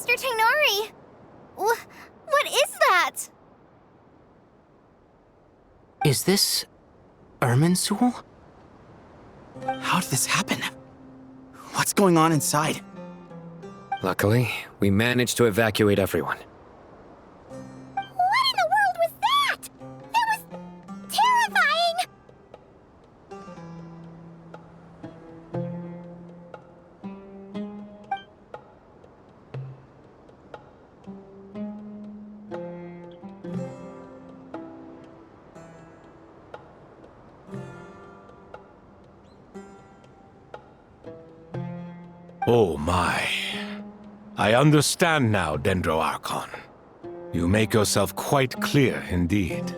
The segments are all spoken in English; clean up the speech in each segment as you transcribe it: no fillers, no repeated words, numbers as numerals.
Master Tainari! What is that? Is this Irminsul? How did this happen? What's going on inside? Luckily, we managed to evacuate everyone. What in the world was that? That was terrifying! Oh my. I understand now, Dendro Archon. You make yourself quite clear indeed.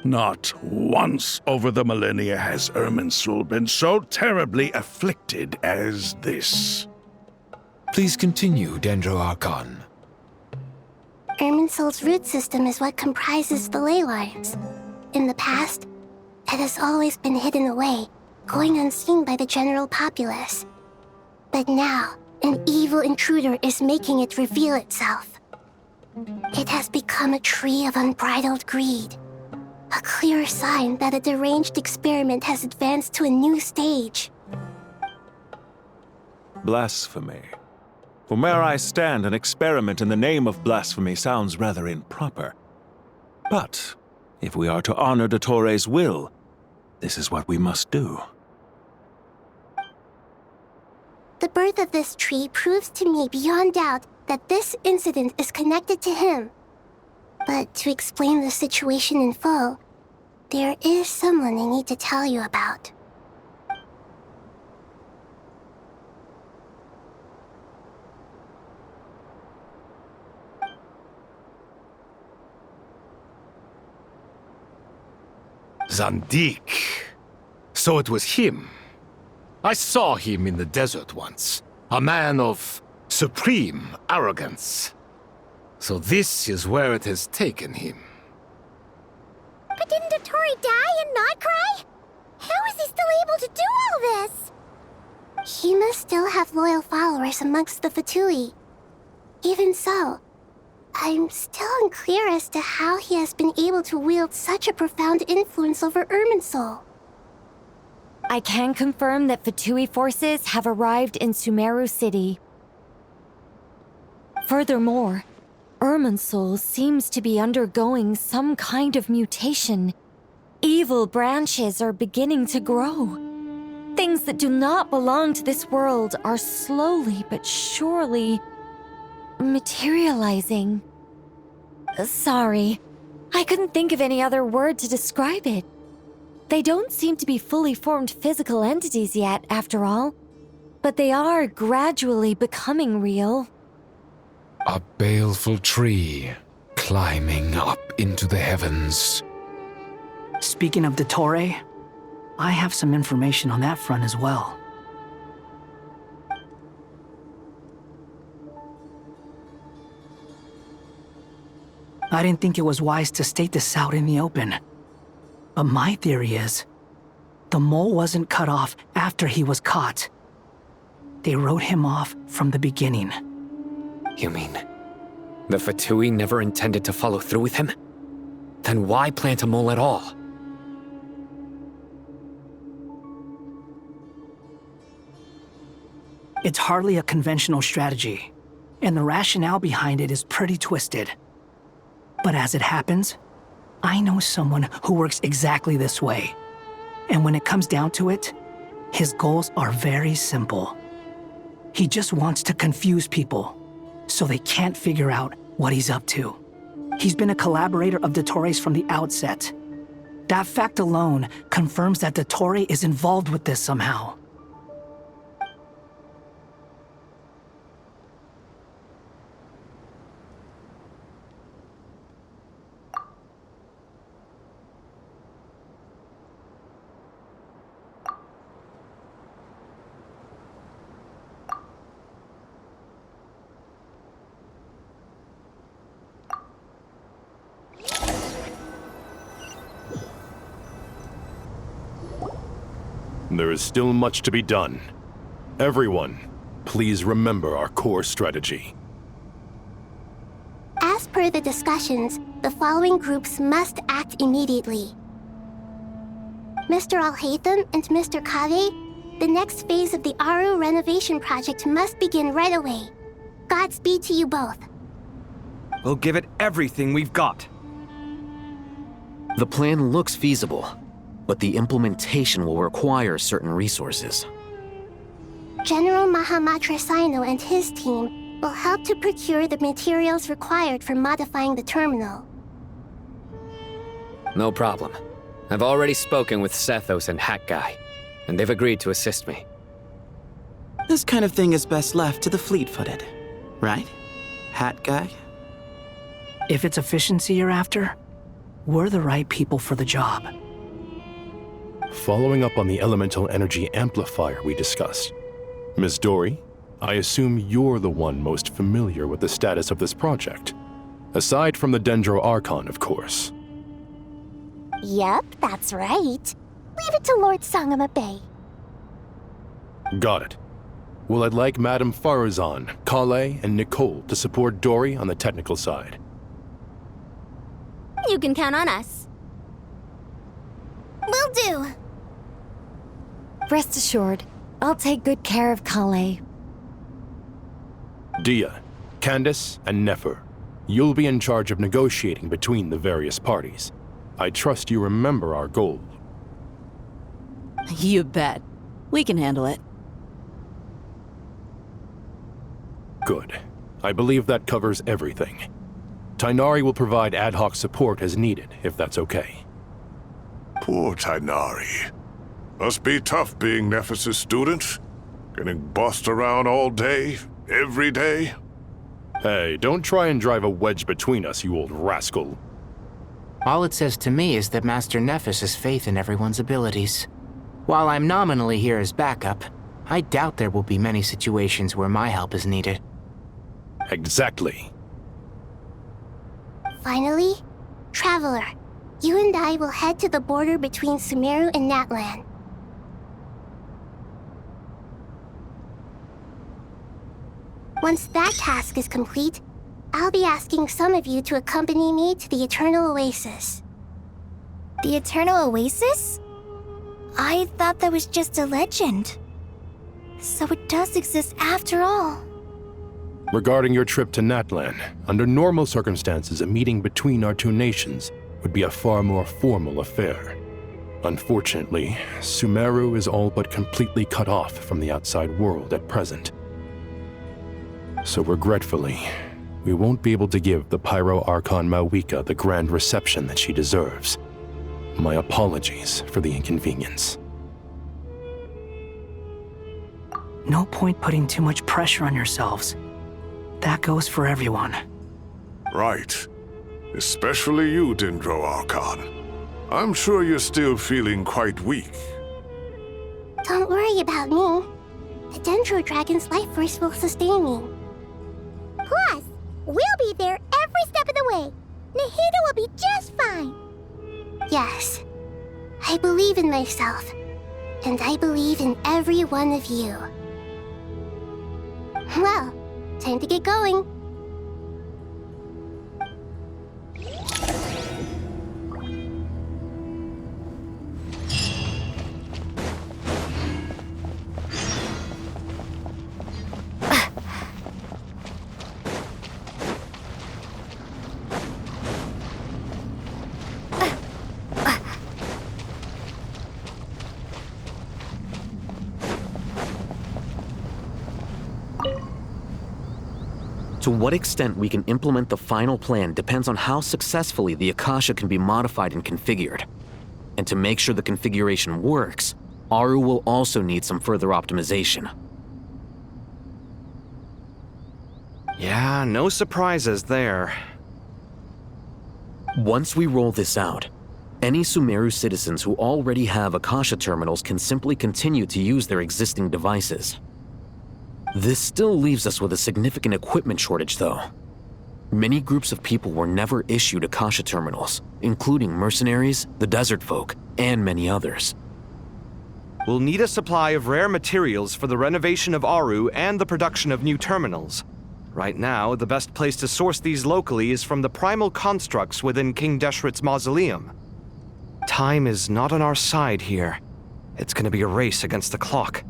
Not once over the millennia has Irminsul been so terribly afflicted as this. Please continue, Dendro Archon. Irminsul's root system is what comprises the ley lines. In the past, it has always been hidden away, going unseen by the general populace. But now, an evil intruder is making it reveal itself. It has become a tree of unbridled greed. A clear sign that a deranged experiment has advanced to a new stage. Blasphemy. From where I stand, an experiment in the name of blasphemy sounds rather improper. But, if we are to honor Dottores' will, this is what we must do. The birth of this tree proves to me beyond doubt that this incident is connected to him. But to explain the situation in full, there is someone I need to tell you about. Zandik. So it was him. I saw him in the desert once. A man of supreme arrogance. So this is where it has taken him. But didn't Dottori die and not cry? How is he still able to do all this? He must still have loyal followers amongst the Fatui. Even so, I'm still unclear as to how he has been able to wield such a profound influence over Irminsul. I can confirm that Fatui forces have arrived in Sumeru City. Furthermore, Irminsul seems to be undergoing some kind of mutation. Evil branches are beginning to grow. Things that do not belong to this world are slowly but surely materializing. Sorry, I couldn't think of any other word to describe it. They don't seem to be fully formed physical entities yet, after all, but they are gradually becoming real. A baleful tree, climbing up into the heavens. Speaking of Dottore, I have some information on that front as well. I didn't think it was wise to state this out in the open. But my theory is, the mole wasn't cut off after he was caught. They wrote him off from the beginning. You mean, the Fatui never intended to follow through with him? Then why plant a mole at all? It's hardly a conventional strategy, and the rationale behind it is pretty twisted. But as it happens, I know someone who works exactly this way. And when it comes down to it, his goals are very simple. He just wants to confuse people, so they can't figure out what he's up to. He's been a collaborator of Dottore's from the outset. That fact alone confirms that Dottore is involved with this somehow. There is still much to be done. Everyone, please remember our core strategy. per the discussions, the following groups must act immediately. Mr. Alhaitham and Mr. Kave, the next phase of the Aru renovation project must begin right away. Godspeed to you both. We'll give it everything we've got. The plan looks feasible, but the implementation will require certain resources. General Mahamatra Sino and his team will help to procure the materials required for modifying the terminal. No problem. I've already spoken with Sethos and Hat Guy, and they've agreed to assist me. This kind of thing is best left to the fleet-footed, right? Hat Guy? If it's efficiency you're after, we're the right people for the job. Following up on the elemental energy amplifier we discussed, Ms. Dory, I assume you're the one most familiar with the status of this project. Aside from the Dendro Archon, of course. Yep, that's right. Leave it to Lord Sangama Bay. Got it. Well, I'd like Madame Farazan, Kale, and Nicole to support Dory on the technical side. You can count on us. Will do. Rest assured, I'll take good care of Kale. Dia, Candace, and Nefer, you'll be in charge of negotiating between the various parties. I trust you remember our goal. You bet. We can handle it. Good. I believe that covers everything. Tainari will provide ad hoc support as needed, if that's okay. Poor Tainari. Must be tough being Nephis' student. Getting bossed around all day, every day. Hey, don't try and drive a wedge between us, you old rascal. All it says to me is that Master Nephis has faith in everyone's abilities. While I'm nominally here as backup, I doubt there will be many situations where my help is needed. Exactly. Finally, Traveler, you and I will head to the border between Sumeru and Natlan. Once that task is complete, I'll be asking some of you to accompany me to the Eternal Oasis. The Eternal Oasis? I thought that was just a legend. So it does exist after all. Regarding your trip to Natlan, under normal circumstances, a meeting between our two nations would be a far more formal affair. Unfortunately, Sumeru is all but completely cut off from the outside world at present. So regretfully, we won't be able to give the Pyro Archon Mawika the grand reception that she deserves. My apologies for the inconvenience. No point putting too much pressure on yourselves. That goes for everyone. Right. Especially you, Dendro Archon. I'm sure you're still feeling quite weak. Don't worry about me. The Dendro Dragon's life force will sustain me. Plus, we'll be there every step of the way. Nahida will be just fine. Yes, I believe in myself, and I believe in every one of you. Well, time to get going. To what extent we can implement the final plan depends on how successfully the Akasha can be modified and configured. And to make sure the configuration works, Aru will also need some further optimization. Yeah, no surprises there. Once we roll this out, any Sumeru citizens who already have Akasha terminals can simply continue to use their existing devices. This still leaves us with a significant equipment shortage, though. Many groups of people were never issued Akasha terminals, including mercenaries, the desert folk, and many others. We'll need a supply of rare materials for the renovation of Aru and the production of new terminals. Right now, the best place to source these locally is from the primal constructs within King Deshret's mausoleum. Time is not on our side here. It's gonna be a race against the clock.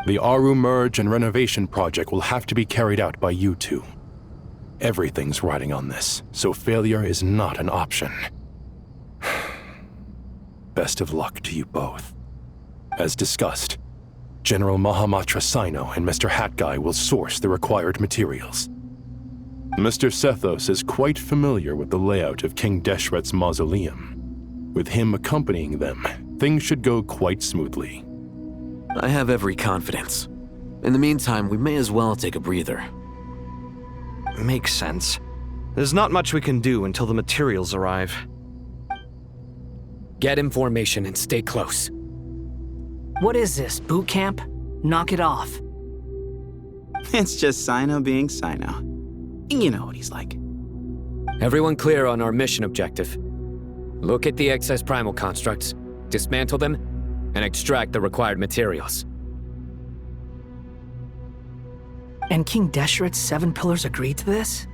The Aru merge and renovation project will have to be carried out by you two. Everything's riding on this, so failure is not an option. Best of luck to you both. As discussed, General Mahamatra Sino and Mr. Hat Guy will source the required materials. Mr. Sethos is quite familiar with the layout of King Deshret's mausoleum. With him accompanying them, things should go quite smoothly. I have every confidence. In the meantime, we may as well take a breather. Makes sense. There's not much we can do until the materials arrive. Get in formation and stay close. What is this, boot camp? Knock it off. It's just Sino being Sino. You know what he's like. Everyone clear on our mission objective. Look at the excess primal constructs, dismantle them, and extract the required materials. And King Deshret's 7 pillars agreed to this?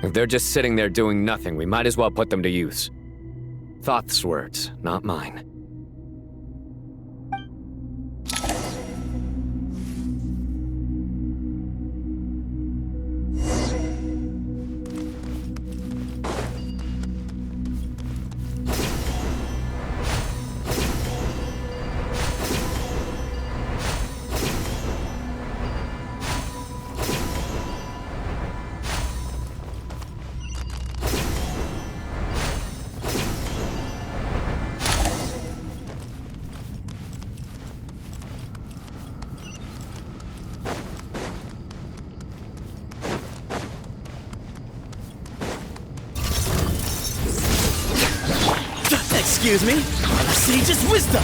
If they're just sitting there doing nothing, we might as well put them to use. Thoth's words, not mine. Excuse me? A sage's wisdom!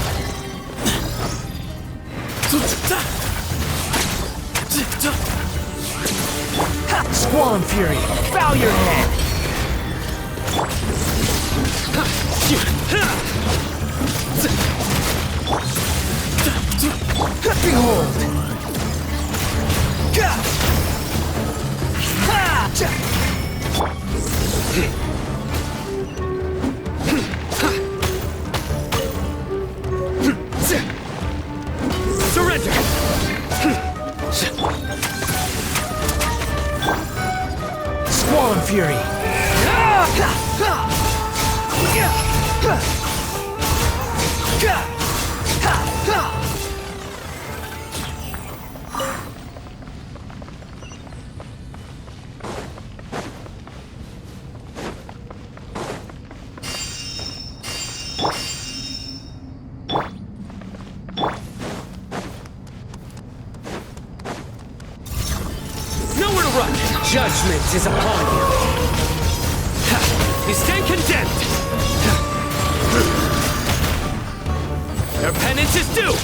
Squall Fury, bow your head! Behold! Surrender! Squall Fury! Nowhere to run! Judgment is upon you! You stand condemned! Your penance is due!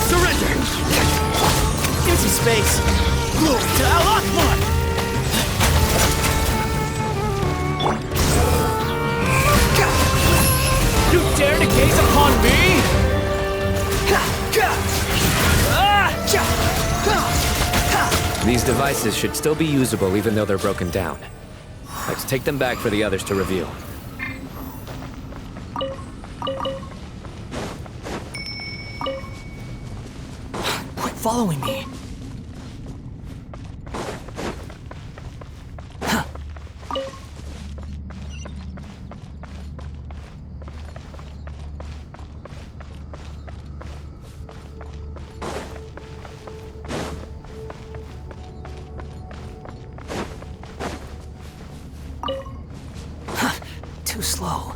Surrender! Empty space! Glory to Al Akbar! You dare to gaze upon me? These devices should still be usable even though they're broken down. Let's take them back for the others to review. Quit following me. Too slow.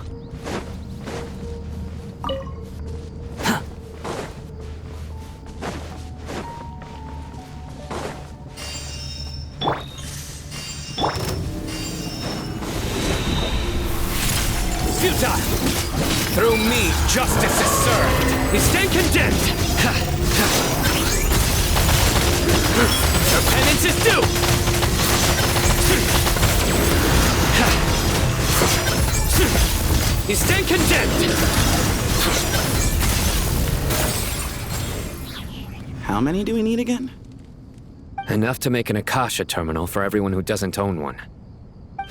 Futile! Through me, justice is served! You stand condemned! Your penance is due! condemned! How many do we need again? Enough to make an Akasha terminal for everyone who doesn't own one.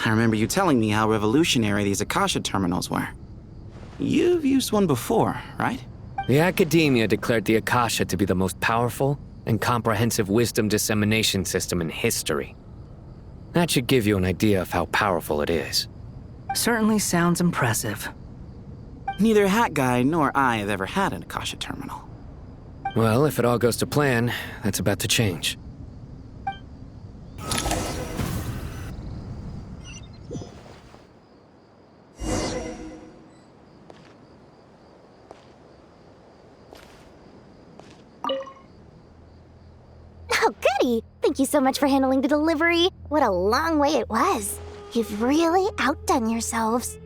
I remember you telling me how revolutionary these Akasha terminals were. You've used one before, right? The academia declared the Akasha to be the most powerful and comprehensive wisdom dissemination system in history. That should give you an idea of how powerful it is. Certainly sounds impressive. Neither Hat Guy nor I have ever had an Akasha terminal. Well, if it all goes to plan, that's about to change. Oh, goody! Thank you so much for handling the delivery. What a long way it was. You've really outdone yourselves.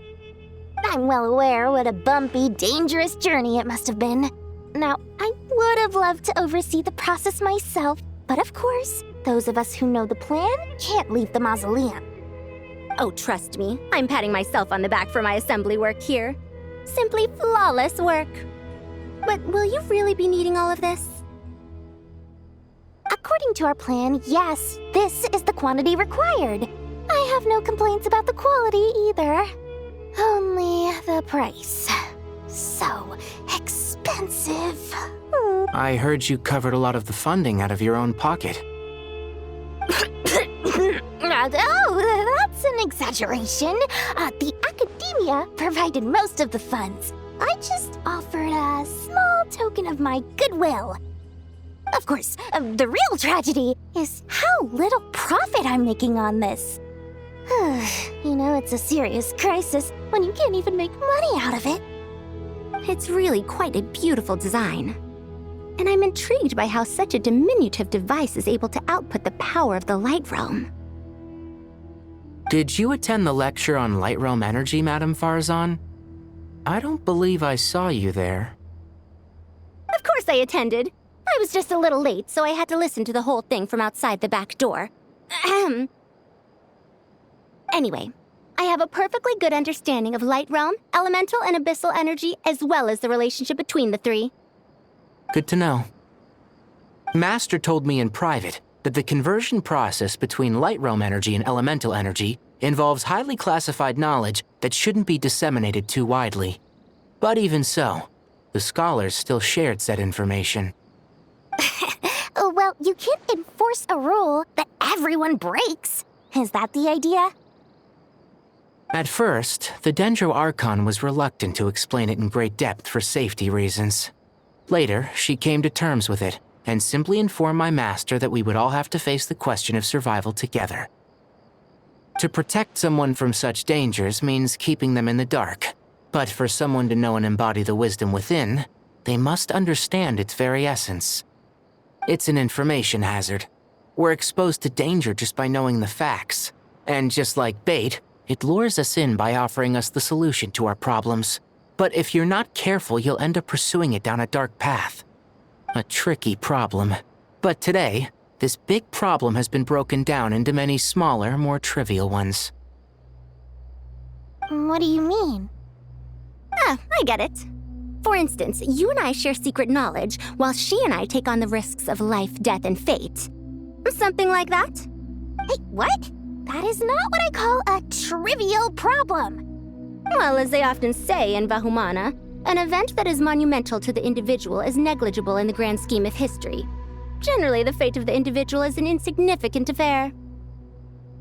I'm well aware what a bumpy, dangerous journey it must have been. Now, I would have loved to oversee the process myself, but of course, those of us who know the plan can't leave the mausoleum. Oh, trust me, I'm patting myself on the back for my assembly work here. Simply flawless work. But will you really be needing all of this? According to our plan, yes, this is the quantity required. I have no complaints about the quality either. Only the price. So expensive. I heard you covered a lot of the funding out of your own pocket. Oh, that's an exaggeration. The academia provided most of the funds. I just offered a small token of my goodwill. Of course, the real tragedy is how little profit I'm making on this. You know, it's a serious crisis when you can't even make money out of it. It's really quite a beautiful design. And I'm intrigued by how such a diminutive device is able to output the power of the Light Realm. Did you attend the lecture on Light Realm energy, Madame Farzan? I don't believe I saw you there. Of course I attended. I was just a little late, so I had to listen to the whole thing from outside the back door. Ahem. Anyway, I have a perfectly good understanding of Light Realm, elemental and abyssal energy, as well as the relationship between the three. Good to know. Master told me in private that the conversion process between Light Realm energy and elemental energy involves highly classified knowledge that shouldn't be disseminated too widely. But even so, the scholars still shared said information. Well, you can't enforce a rule that everyone breaks. Is that the idea? At first, the Dendro Archon was reluctant to explain it in great depth for safety reasons. Later, she came to terms with it and simply informed my master that we would all have to face the question of survival together. To protect someone from such dangers means keeping them in the dark, but for someone to know and embody the wisdom within, they must understand its very essence. It's an information hazard. We're exposed to danger just by knowing the facts, and just like bait, it lures us in by offering us the solution to our problems. But if you're not careful, you'll end up pursuing it down a dark path. A tricky problem. But today, this big problem has been broken down into many smaller, more trivial ones. What do you mean? I get it. For instance, you and I share secret knowledge, while she and I take on the risks of life, death, and fate. Something like that? Hey, what? That is not what I call a trivial problem. Well, as they often say in Vahumana, an event that is monumental to the individual is negligible in the grand scheme of history. Generally, the fate of the individual is an insignificant affair.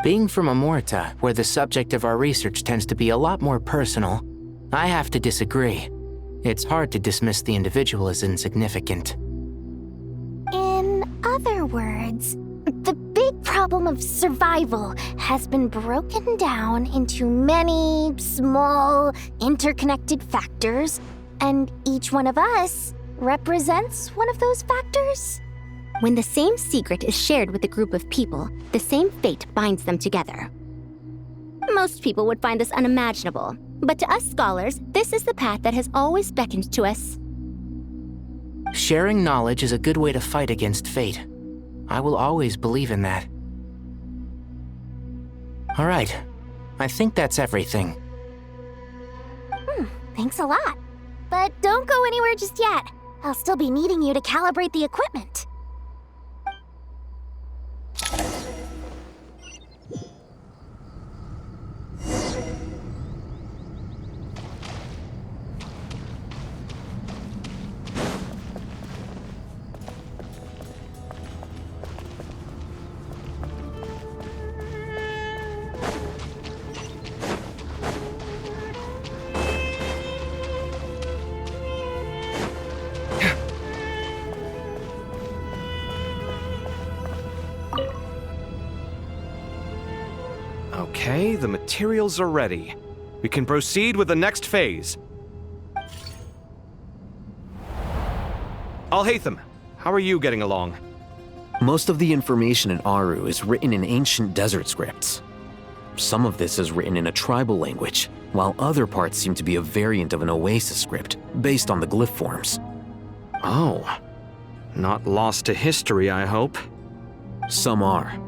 Being from Amorta, where the subject of our research tends to be a lot more personal, I have to disagree. It's hard to dismiss the individual as insignificant. In other words, the big problem of survival has been broken down into many small, interconnected factors, and each one of us represents one of those factors. When the same secret is shared with a group of people, the same fate binds them together. Most people would find this unimaginable, but to us scholars, this is the path that has always beckoned to us. Sharing knowledge is a good way to fight against fate. I will always believe in that. All right, I think that's everything. Thanks a lot. But don't go anywhere just yet. I'll still be needing you to calibrate the equipment. Okay, the materials are ready. We can proceed with the next phase. Alhaitham, how are you getting along? Most of the information in Aru is written in ancient desert scripts. Some of this is written in a tribal language, while other parts seem to be a variant of an Oasis script, based on the glyph forms. Oh. Not lost to history, I hope. Some are.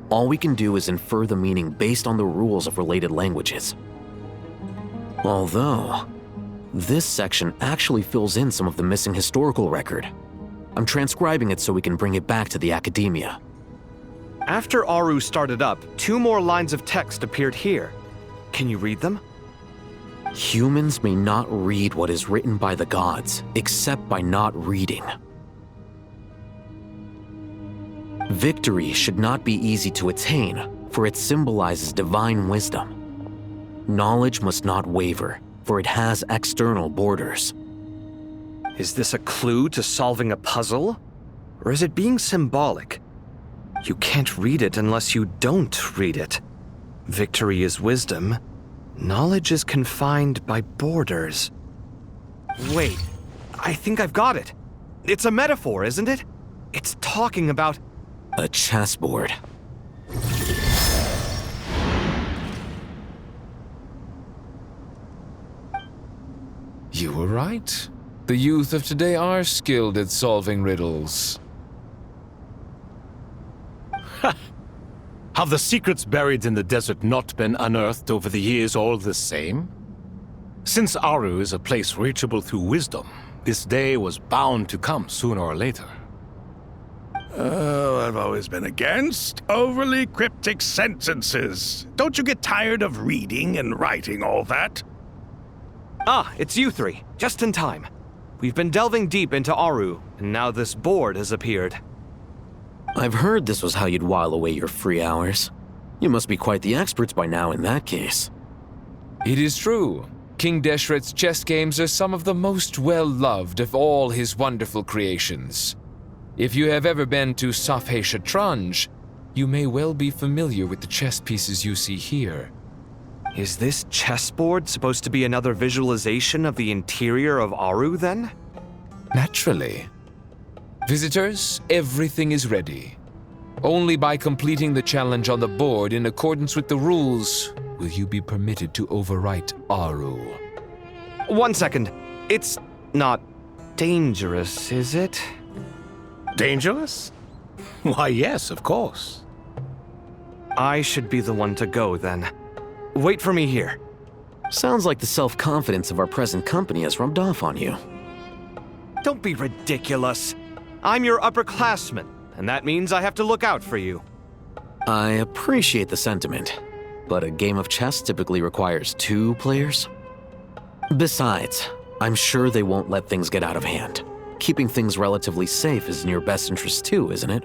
All we can do is infer the meaning based on the rules of related languages. Although, this section actually fills in some of the missing historical record. I'm transcribing it so we can bring it back to the academia. After Aru started up, 2 more lines of text appeared here. Can you read them? Humans may not read what is written by the gods, except by not reading. Victory should not be easy to attain, for it symbolizes divine wisdom. Knowledge must not waver, for it has external borders. Is this a clue to solving a puzzle? Or is it being symbolic? You can't read it unless you don't read it. Victory is wisdom. Knowledge is confined by borders. Wait, I think I've got it. It's a metaphor, isn't it? It's talking about... a chessboard. You were right. The youth of today are skilled at solving riddles. Have the secrets buried in the desert not been unearthed over the years all the same? Since Aru is a place reachable through wisdom, this day was bound to come sooner or later. Oh, I've always been against overly cryptic sentences. Don't you get tired of reading and writing all that? Ah, it's you 3. Just in time. We've been delving deep into Aru, and now this board has appeared. I've heard this was how you'd while away your free hours. You must be quite the experts by now in that case. It is true. King Deshret's chess games are some of the most well-loved of all his wonderful creations. If you have ever been to Safhe Shatranj, you may well be familiar with the chess pieces you see here. Is this chessboard supposed to be another visualization of the interior of Aru, then? Naturally. Visitors, everything is ready. Only by completing the challenge on the board in accordance with the rules will you be permitted to overwrite Aru. 1 second. It's not dangerous, is it? Dangerous? Why, yes, of course. I should be the one to go, then. Wait for me here. Sounds like the self-confidence of our present company has rubbed off on you. Don't be ridiculous. I'm your upperclassman, and that means I have to look out for you. I appreciate the sentiment, but a game of chess typically requires 2 players. Besides, I'm sure they won't let things get out of hand. Keeping things relatively safe is in your best interest too, isn't it?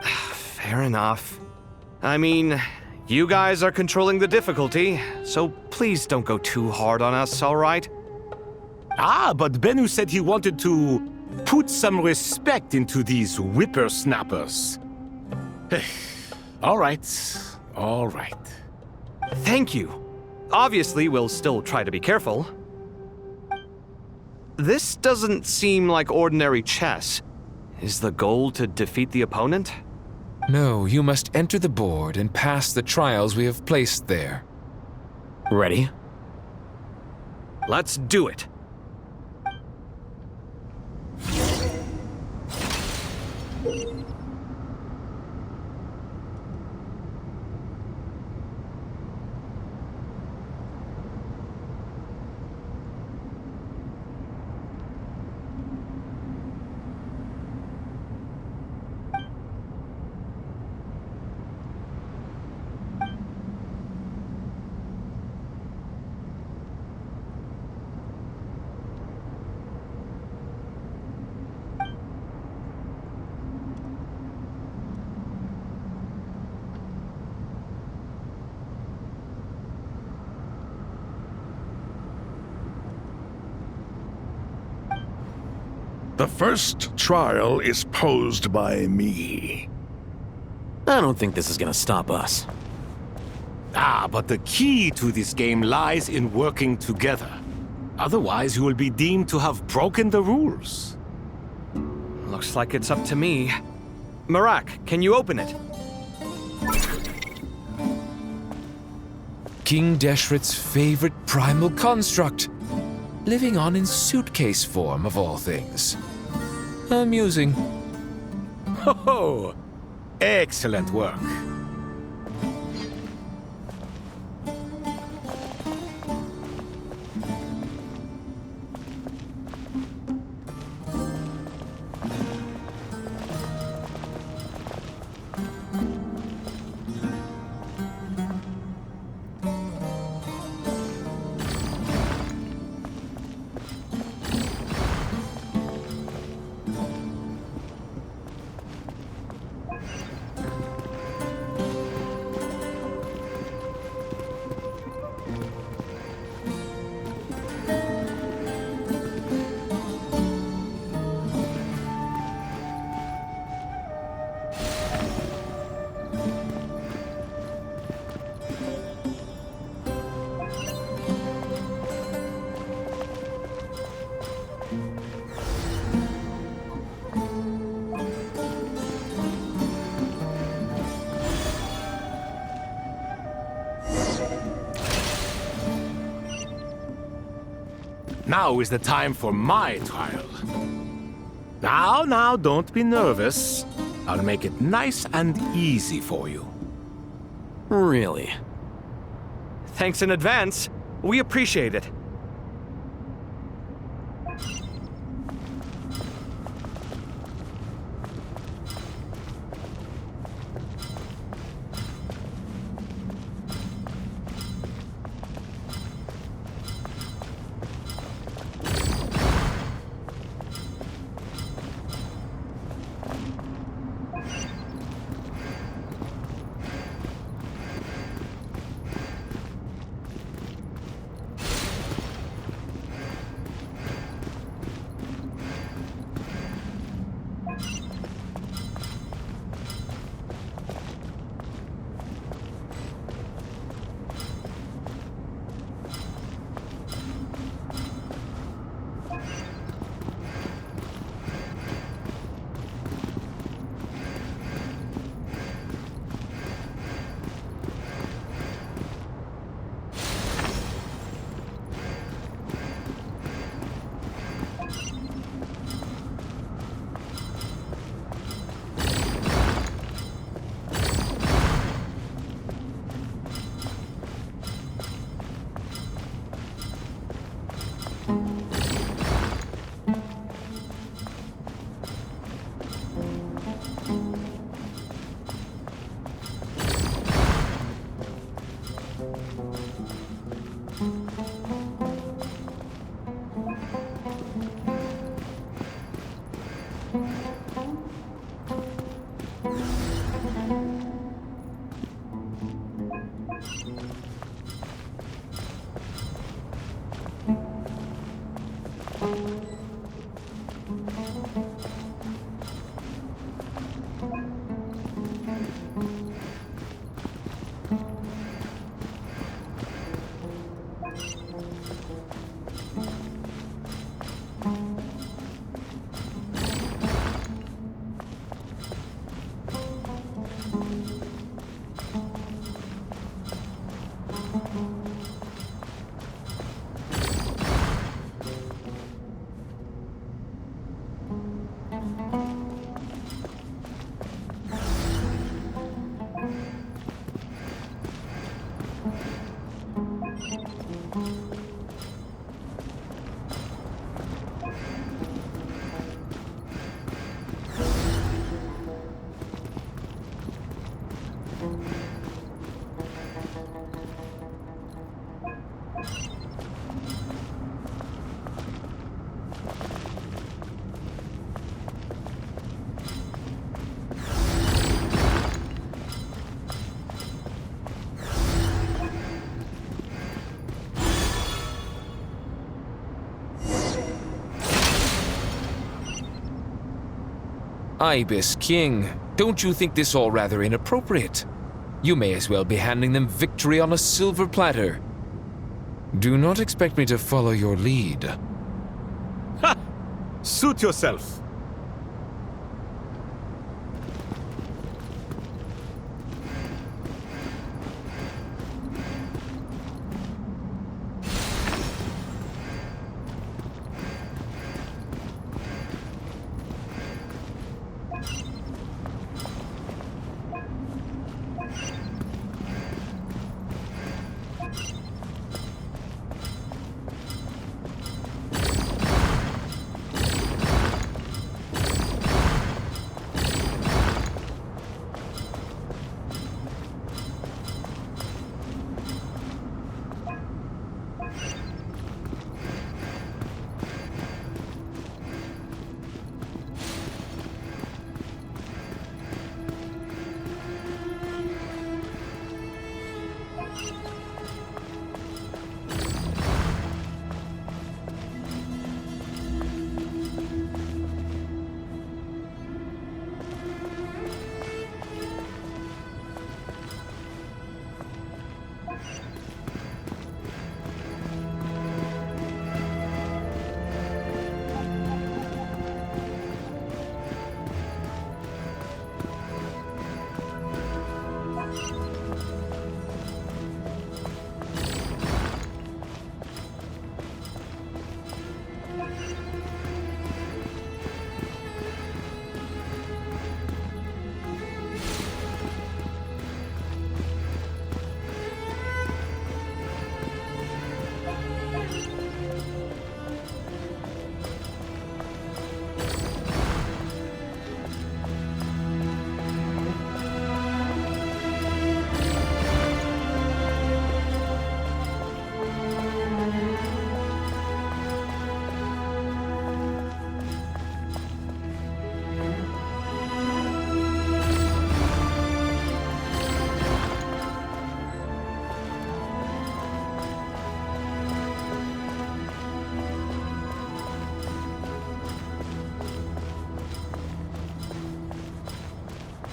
Fair enough. I mean, you guys are controlling the difficulty, so please don't go too hard on us, all right? Ah, but Bennu said he wanted to put some respect into these whippersnappers. All right, all right. Thank you. Obviously, we'll still try to be careful. This doesn't seem like ordinary chess. Is the goal to defeat the opponent? No, you must enter the board and pass the trials we have placed there. Ready? Let's do it. The first trial is posed by me. I don't think this is gonna stop us. But the key to this game lies in working together. Otherwise, you will be deemed to have broken the rules. Looks like it's up to me. Marak, can you open it? King Deshret's favorite primal construct, living on in suitcase form of all things. Amusing. Ho! Excellent work. Now is the time for my trial. Now, don't be nervous. I'll make it nice and easy for you. Really? Thanks in advance. We appreciate it. Ibis King, don't you think this all rather inappropriate? You may as well be handing them victory on a silver platter. Do not expect me to follow your lead. Ha! Suit yourself.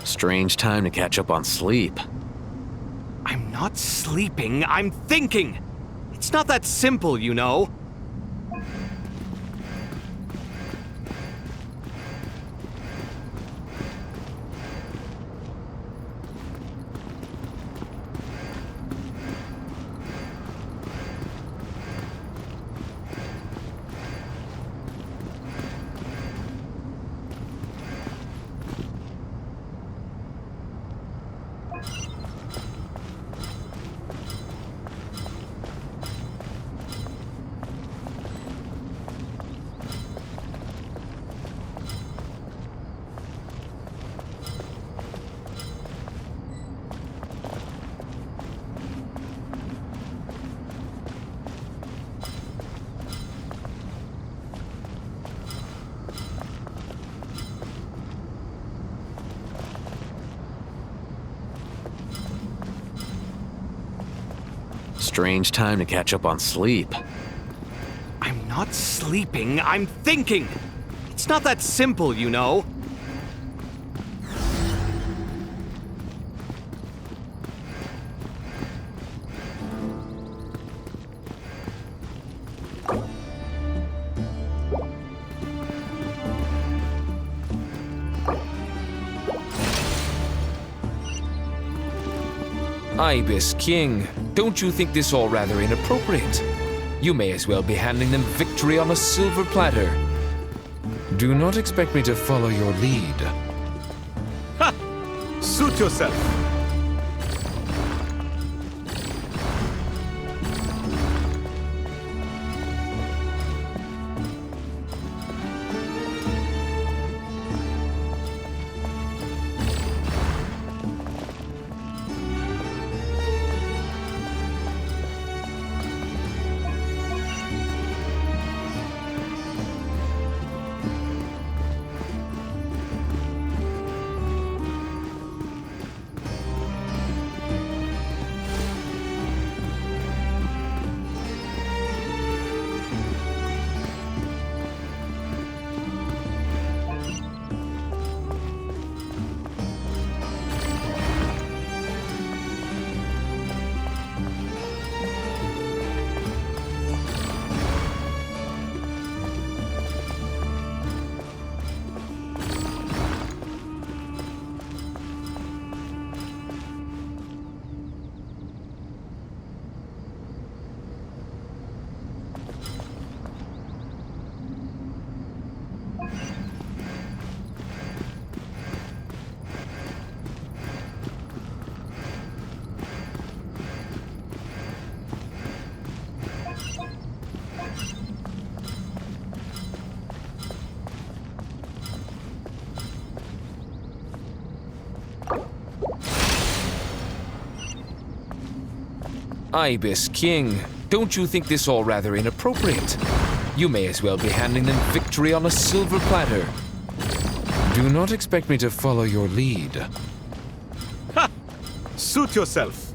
Strange time to catch up on sleep. I'm not sleeping, I'm thinking! It's not that simple, you know. Strange time to catch up on sleep. I'm not sleeping, I'm thinking! It's not that simple, you know. Ibis King, don't you think this all rather inappropriate? You may as well be handing them victory on a silver platter. Do not expect me to follow your lead. Ha! Suit yourself. Ibis King, don't you think this all rather inappropriate? You may as well be handing them victory on a silver platter. Do not expect me to follow your lead. Ha! Suit yourself.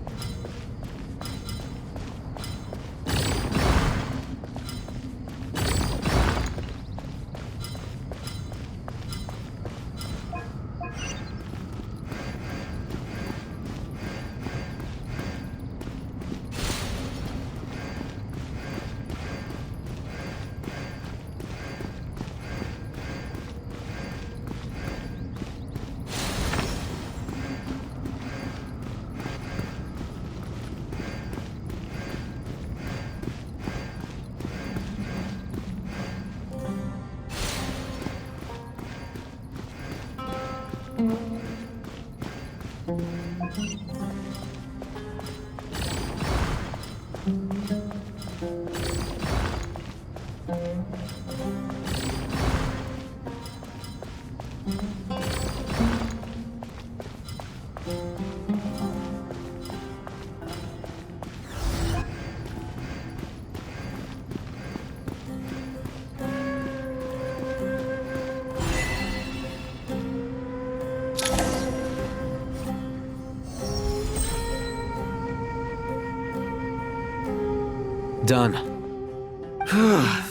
Done.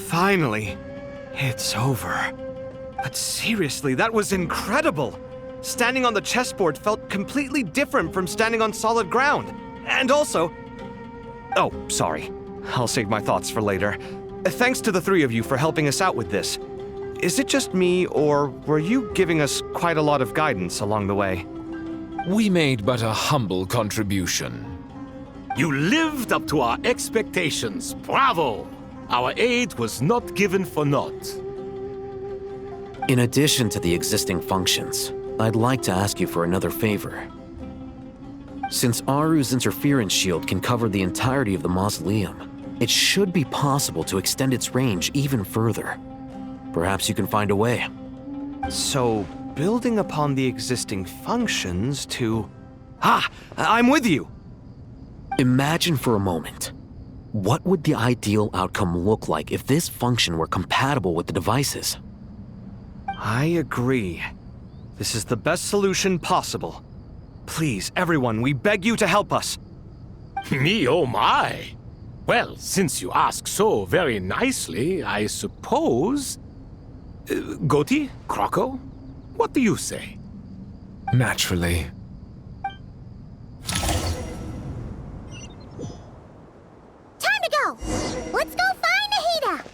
Finally. It's over. But seriously, that was incredible! Standing on the chessboard felt completely different from standing on solid ground. And also... Oh, sorry. I'll save my thoughts for later. Thanks to the three of you for helping us out with this. Is it just me, or were you giving us quite a lot of guidance along the way? We made but a humble contribution. You lived up to our expectations. Bravo! Our aid was not given for naught. In addition to the existing functions, I'd like to ask you for another favor. Since Aru's interference shield can cover the entirety of the mausoleum, it should be possible to extend its range even further. Perhaps you can find a way. So, building upon the existing functions to... Ah! I'm with you! Imagine for a moment. What would the ideal outcome look like if this function were compatible with the devices? I agree. This is the best solution possible. Please, everyone, we beg you to help us. Me, oh my! Well, since you ask so very nicely, I suppose... Goti? Croco? What do you say? Naturally. Time to go! Let's go find Nahida!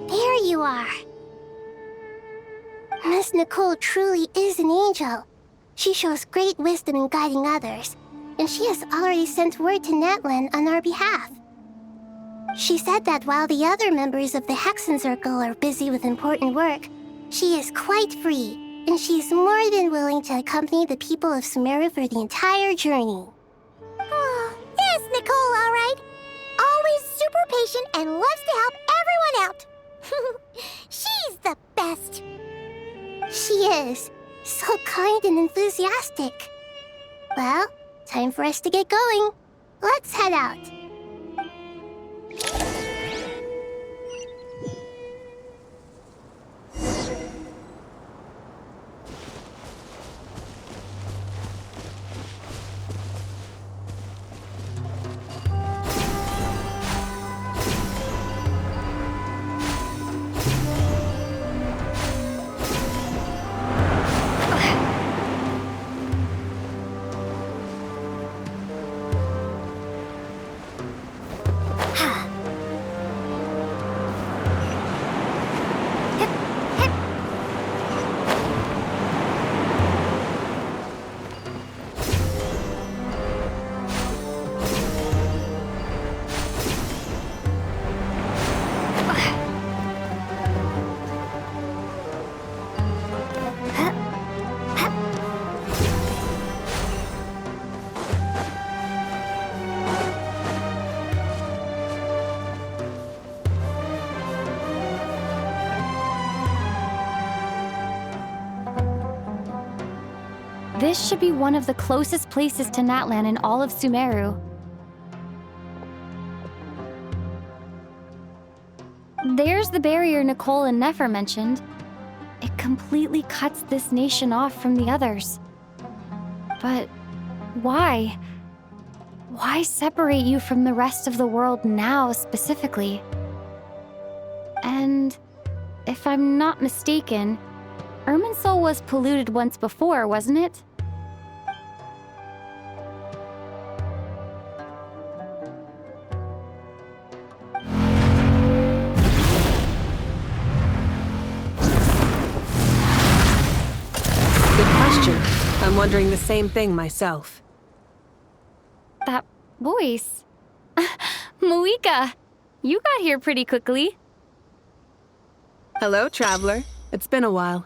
There you are. Miss Nicole truly is an angel. She shows great wisdom in guiding others, and she has already sent word to Natlan on our behalf. She said that while the other members of the Hexen Circle are busy with important work, she is quite free, and she's more than willing to accompany the people of Sumeru for the entire journey. Oh, there's Nicole, all right. Always super patient and loves to help everyone out. She's the best. She is. So kind and enthusiastic. Well, time for us to get going. Let's head out. This should be one of the closest places to Natlan in all of Sumeru. There's the barrier Nicole and Nefer mentioned. It completely cuts this nation off from the others. But why? Why separate you from the rest of the world now, specifically? And if I'm not mistaken, Irminsul was polluted once before, wasn't it? Good question. I'm wondering the same thing myself. That voice. Moika, you got here pretty quickly. Hello, traveler. It's been a while.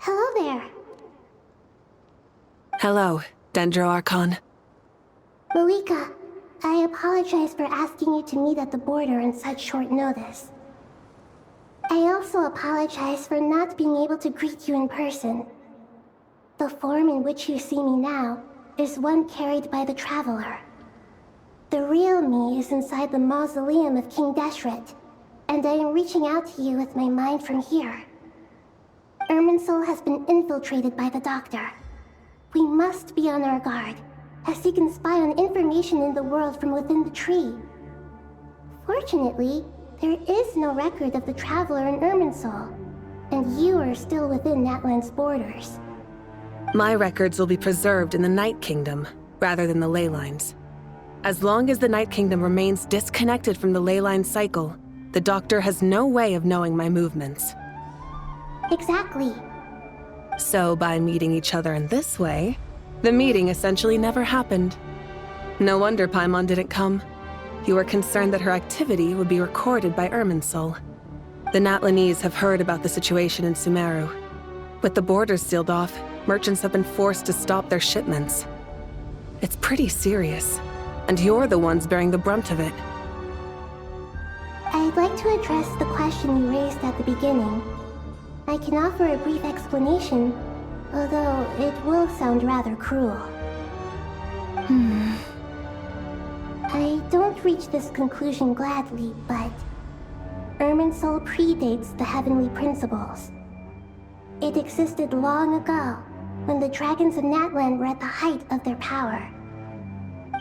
Hello there. Hello, Dendro Archon. Moika, I apologize for asking you to meet at the border on such short notice. I also apologize for not being able to greet you in person. The form in which you see me now is one carried by the Traveler. The real me is inside the mausoleum of King Deshret, and I am reaching out to you with my mind from here. Irminsul has been infiltrated by the Doctor. We must be on our guard, as he can spy on information in the world from within the tree. Fortunately, there is no record of the Traveler in Irminsul, and you are still within Natlan's borders. My records will be preserved in the Night Kingdom, rather than the ley lines. As long as the Night Kingdom remains disconnected from the ley line cycle, the Doctor has no way of knowing my movements. Exactly. So by meeting each other in this way, the meeting essentially never happened. No wonder Paimon didn't come. You were concerned that her activity would be recorded by Irminsul. The Natlanese have heard about the situation in Sumeru. With the borders sealed off, merchants have been forced to stop their shipments. It's pretty serious, and you're the ones bearing the brunt of it. I'd like to address the question you raised at the beginning. I can offer a brief explanation, although it will sound rather cruel. I don't reach this conclusion gladly, but Irminsul predates the heavenly principles. It existed long ago, when the dragons of Natlan were at the height of their power.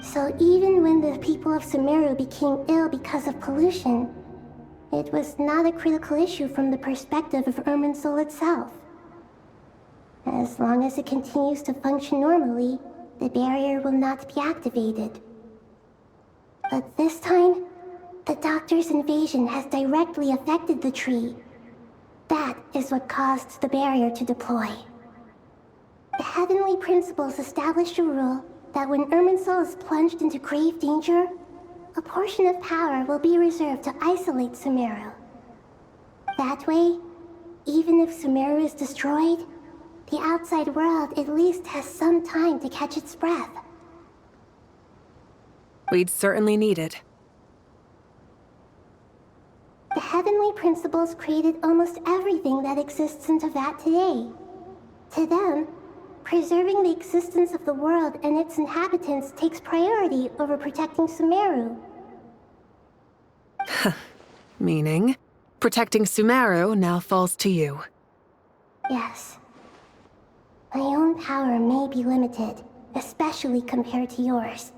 So even when the people of Sumeru became ill because of pollution, it was not a critical issue from the perspective of Irminsul itself. As long as it continues to function normally, the barrier will not be activated. But this time, the Doctor's invasion has directly affected the tree. That is what caused the barrier to deploy. The heavenly principles established a rule that when Irminsul is plunged into grave danger, a portion of power will be reserved to isolate Sumeru. That way, even if Sumeru is destroyed, the outside world at least has some time to catch its breath. We'd certainly need it. The heavenly principles created almost everything that exists in Teyvat today. To them, preserving the existence of the world and its inhabitants takes priority over protecting Sumeru. Meaning, protecting Sumeru now falls to you. Yes. My own power may be limited, especially compared to yours.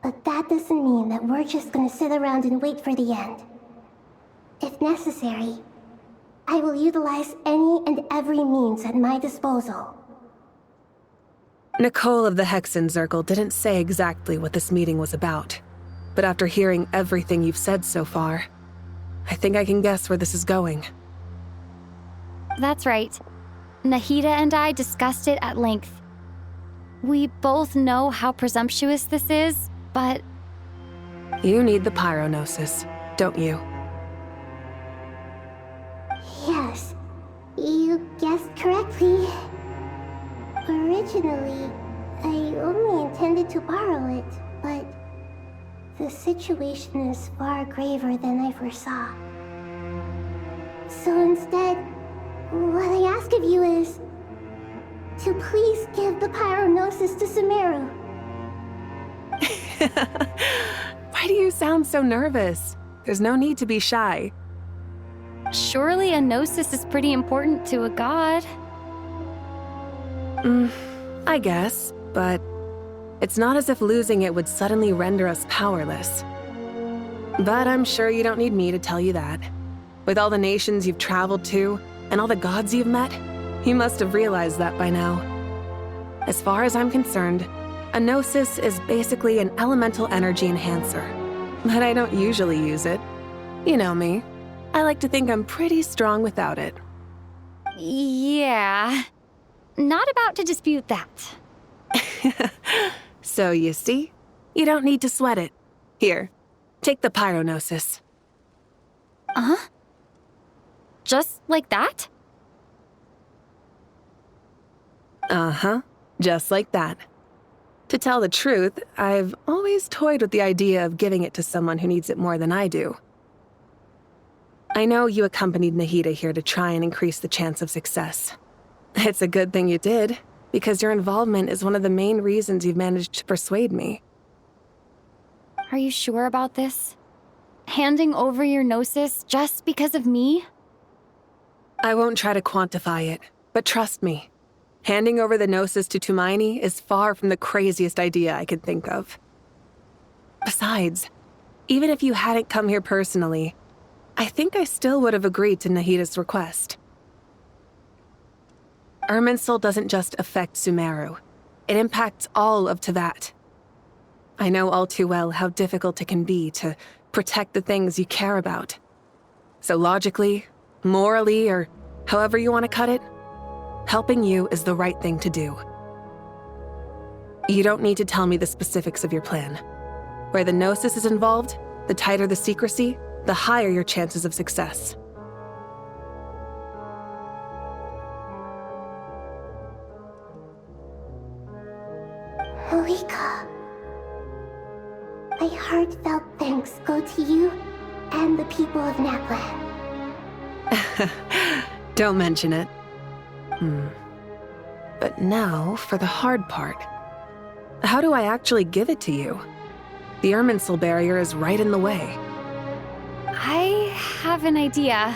But that doesn't mean that we're just gonna sit around and wait for the end. If necessary, I will utilize any and every means at my disposal. Nicole of the Hexen Circle didn't say exactly what this meeting was about, but after hearing everything you've said so far, I think I can guess where this is going. That's right. Nahida and I discussed it at length. We both know how presumptuous this is, but... You need the pyronosis, don't you? Yes, you guessed correctly. Originally, I only intended to borrow it, but the situation is far graver than I foresaw. So instead, what I ask of you is to please give the pyronosis to Sumeru. Why do you sound so nervous? There's no need to be shy. Surely a gnosis is pretty important to a god. I guess, but it's not as if losing it would suddenly render us powerless. But I'm sure you don't need me to tell you that. With all the nations you've traveled to, and all the gods you've met, you must have realized that by now. As far as I'm concerned, a gnosis is basically an elemental energy enhancer. But I don't usually use it. You know me. I like to think I'm pretty strong without it. Yeah. Not about to dispute that. So you see? You don't need to sweat it. Here, take the pyronosis. Uh-huh? Just like that? Uh-huh. Just like that. To tell the truth, I've always toyed with the idea of giving it to someone who needs it more than I do. I know you accompanied Nahida here to try and increase the chance of success. It's a good thing you did, because your involvement is one of the main reasons you've managed to persuade me. Are you sure about this? Handing over your gnosis just because of me? I won't try to quantify it, but trust me. Handing over the gnosis to Tumaini is far from the craziest idea I could think of. Besides, even if you hadn't come here personally, I think I still would have agreed to Nahida's request. Irminsul doesn't just affect Sumeru. It impacts all of Teyvat. I know all too well how difficult it can be to protect the things you care about. So logically, morally, or however you want to cut it, helping you is the right thing to do. You don't need to tell me the specifics of your plan. Where the gnosis is involved, the tighter the secrecy, the higher your chances of success. Moika, my heartfelt thanks go to you and the people of Natlan. Don't mention it. But now for the hard part. How do I actually give it to you? The Irminsul barrier is right in the way. I have an idea.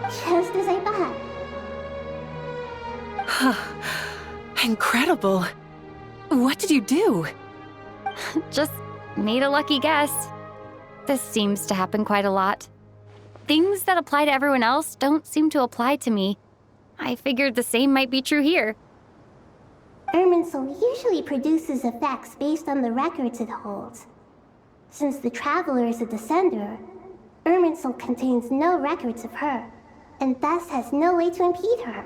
Just as I thought. Incredible. What did you do? Just made a lucky guess. This seems to happen quite a lot. Things that apply to everyone else don't seem to apply to me. I figured the same might be true here. Irminsul usually produces effects based on the records it holds. Since the Traveler is a Descender, Irminsul contains no records of her, and thus has no way to impede her.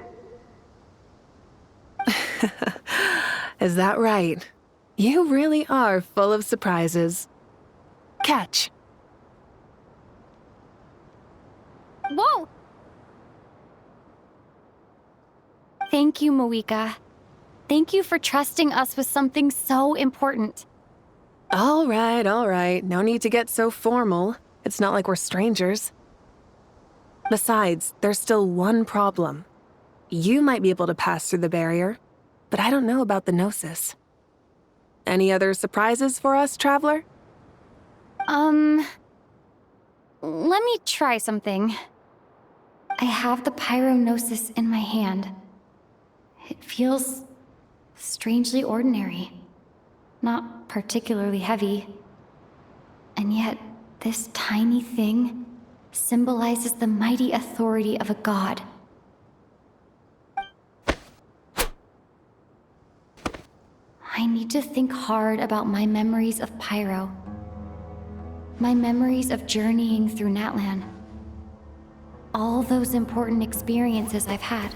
Is that right? You really are full of surprises. Catch. Whoa! Thank you, Moika. Thank you for trusting us with something so important. All right. No need to get so formal. It's not like we're strangers. Besides, there's still one problem. You might be able to pass through the barrier, but I don't know about the Gnosis. Any other surprises for us, Traveler? Let me try something. I have the Pyrognosis in my hand. It feels strangely ordinary, not particularly heavy. And yet, this tiny thing symbolizes the mighty authority of a god. I need to think hard about my memories of Pyro. My memories of journeying through Natlan. All those important experiences I've had.